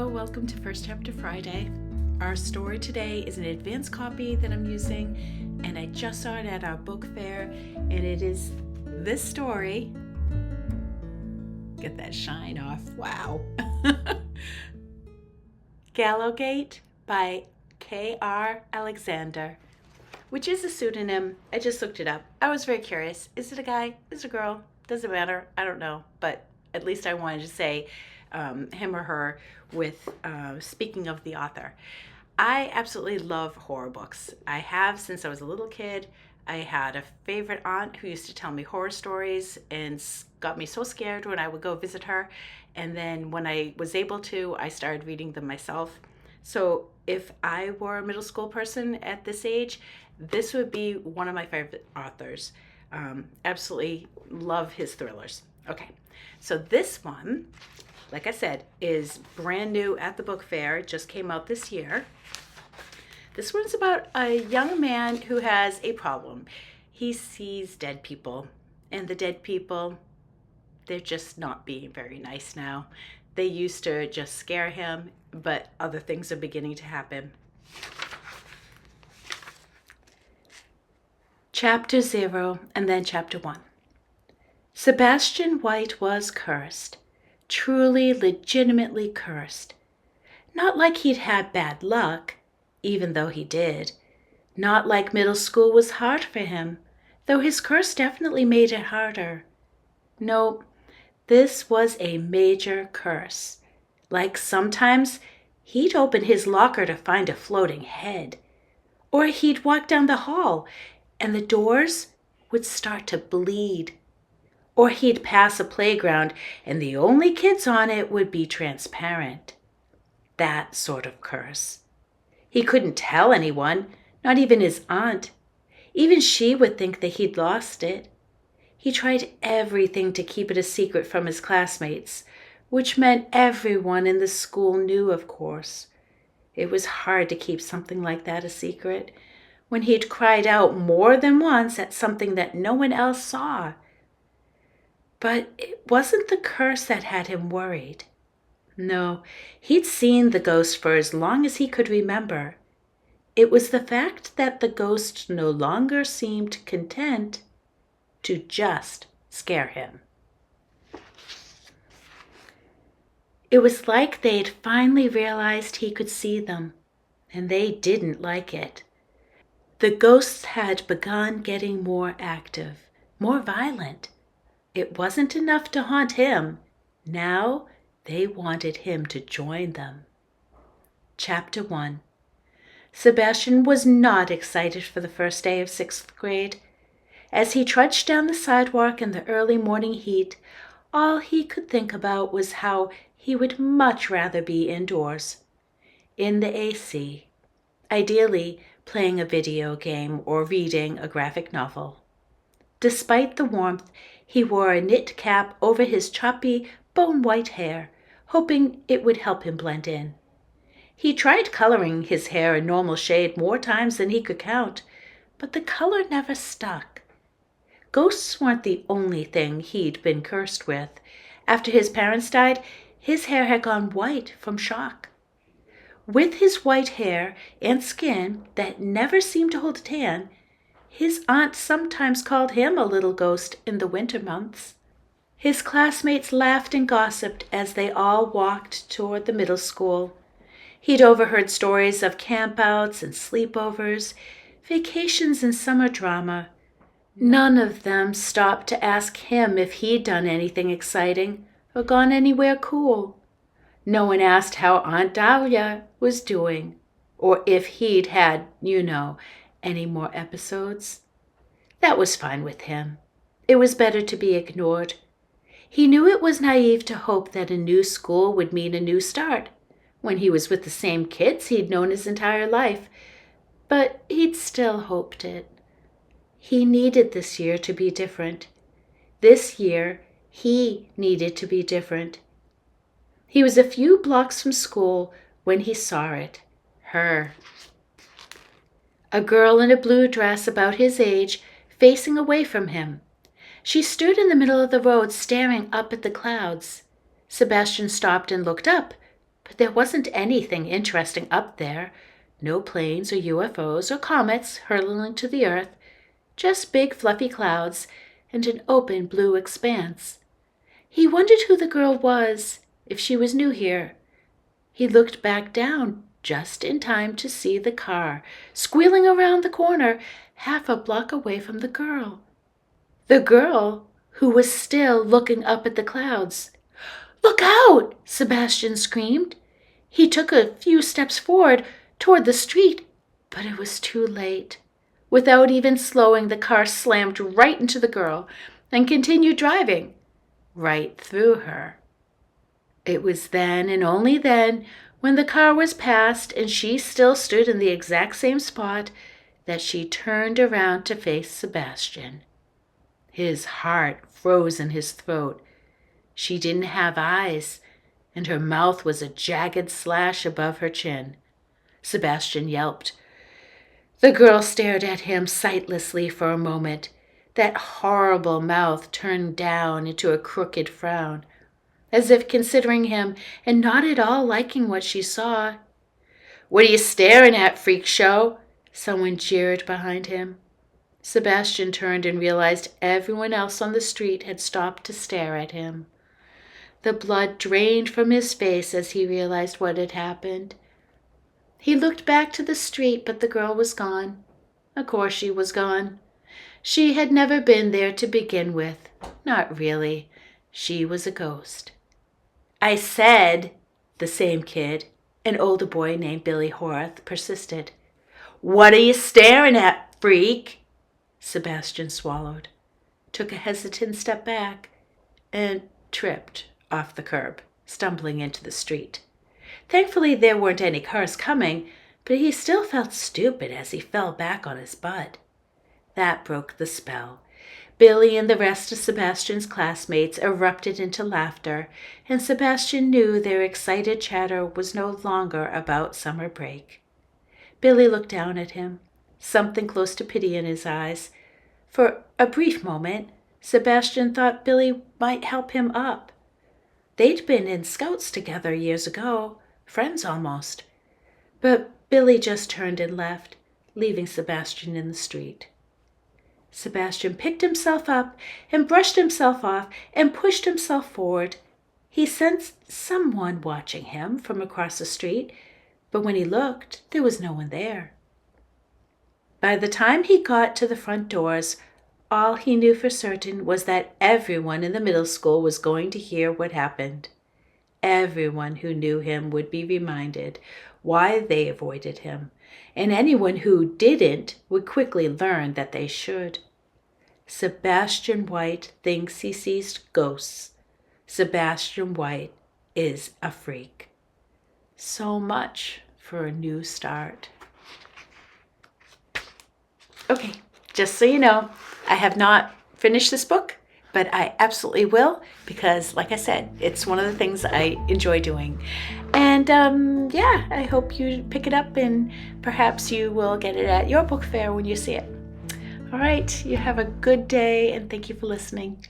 Hello, welcome to First Chapter Friday. Our story today is an advanced copy that I'm using, and I just saw it at our book fair, and it is this story. Get that shine off. Wow. Gallowgate by K.R. Alexander, which is a pseudonym. I just looked it up. I was very curious. Is it a guy? Is it a girl? Doesn't matter. I don't know, but at least I wanted to say him or her with speaking of the author. I absolutely love horror books. I have since I was a little kid. I had a favorite aunt who used to tell me horror stories and got me so scared when I would go visit her. And then when I was able to, I started reading them myself. So if I were a middle school person at this age, this would be one of my favorite authors. Absolutely love his thrillers. Okay, so this one, like I said, is brand new at the book fair. It just came out this year. This one's about a young man who has a problem. He sees dead people, and the dead people, they're just not being very nice now. They used to just scare him, but other things are beginning to happen. Chapter 0 and then Chapter 1. Sebastian White was cursed. Truly, legitimately cursed. Not like he'd had bad luck, even though he did. Not like middle school was hard for him, though his curse definitely made it harder. No, this was a major curse. Like sometimes he'd open his locker to find a floating head. Or he'd walk down the hall and the doors would start to bleed. Or he'd pass a playground and the only kids on it would be transparent. That sort of curse. He couldn't tell anyone, not even his aunt. Even she would think that he'd lost it. He tried everything to keep it a secret from his classmates, which meant everyone in the school knew, of course. It was hard to keep something like that a secret, when he'd cried out more than once at something that no one else saw. But it wasn't the curse that had him worried. No, he'd seen the ghost for as long as he could remember. It was the fact that the ghost no longer seemed content to just scare him. It was like they'd finally realized he could see them, and they didn't like it. The ghosts had begun getting more active, more violent. It wasn't enough to haunt him. Now they wanted him to join them. Chapter 1. Sebastian was not excited for the first day of 6th grade. As he trudged down the sidewalk in the early morning heat, all he could think about was how he would much rather be indoors, in the AC, ideally playing a video game or reading a graphic novel. Despite the warmth, he wore a knit cap over his choppy, bone-white hair, hoping it would help him blend in. He tried coloring his hair a normal shade more times than he could count, but the color never stuck. Ghosts weren't the only thing he'd been cursed with. After his parents died, his hair had gone white from shock. With his white hair and skin that never seemed to hold a tan, his aunt sometimes called him a little ghost in the winter months. His classmates laughed and gossiped as they all walked toward the middle school. He'd overheard stories of campouts and sleepovers, vacations and summer drama. None of them stopped to ask him if he'd done anything exciting or gone anywhere cool. No one asked how Aunt Dahlia was doing, or if he'd had, any more episodes. That was fine with him. It was better to be ignored. He knew it was naive to hope that a new school would mean a new start, when he was with the same kids he'd known his entire life, but he'd still hoped it. He needed this year to be different. This year, he needed to be different. He was a few blocks from school when he saw it, her. A girl in a blue dress about his age, facing away from him. She stood in the middle of the road staring up at the clouds. Sebastian stopped and looked up, But there wasn't anything interesting up there. No planes or UFOs or comets hurtling to the earth, just big fluffy clouds and an open blue expanse. He wondered who the girl was, if she was new here. He looked back down just in time to see the car squealing around the corner half a block away from the girl. The girl, who was still looking up at the clouds. "Look out!" Sebastian screamed. He took a few steps forward toward the street, but it was too late. Without even slowing, the car slammed right into the girl and continued driving right through her. It was then and only then, when the car was past and she still stood in the exact same spot, that she turned around to face Sebastian. His heart froze in his throat. She didn't have eyes, and her mouth was a jagged slash above her chin. Sebastian yelped. The girl stared at him sightlessly for a moment, that horrible mouth turned down into a crooked frown, as if considering him and not at all liking what she saw. "What are you staring at, freak show?" someone jeered behind him. Sebastian turned and realized everyone else on the street had stopped to stare at him. The blood drained from his face as he realized what had happened. He looked back to the street, but the girl was gone. Of course she was gone. She had never been there to begin with. Not really. She was a ghost. "I said," the same kid, an older boy named Billy Horace, persisted. "What are you staring at, freak?" Sebastian swallowed, took a hesitant step back, and tripped off the curb, stumbling into the street. Thankfully, there weren't any cars coming, but he still felt stupid as he fell back on his butt. That broke the spell. Billy and the rest of Sebastian's classmates erupted into laughter, and Sebastian knew their excited chatter was no longer about summer break. Billy looked down at him, something close to pity in his eyes. For a brief moment, Sebastian thought Billy might help him up. They'd been in Scouts together years ago, friends almost. But Billy just turned and left, leaving Sebastian in the street. Sebastian picked himself up and brushed himself off and pushed himself forward. He sensed someone watching him from across the street, but when he looked, there was no one there. By the time he got to the front doors, all he knew for certain was that everyone in the middle school was going to hear what happened. Everyone who knew him would be reminded why they avoided him, and anyone who didn't would quickly learn that they should. Sebastian White thinks he sees ghosts. Sebastian White is a freak. So much for a new start. Okay, just so you know, I have not finished this book, but I absolutely will because, like I said, it's one of the things I enjoy doing. And yeah, I hope you pick it up and perhaps you will get it at your book fair when you see it. All right, you have a good day and thank you for listening.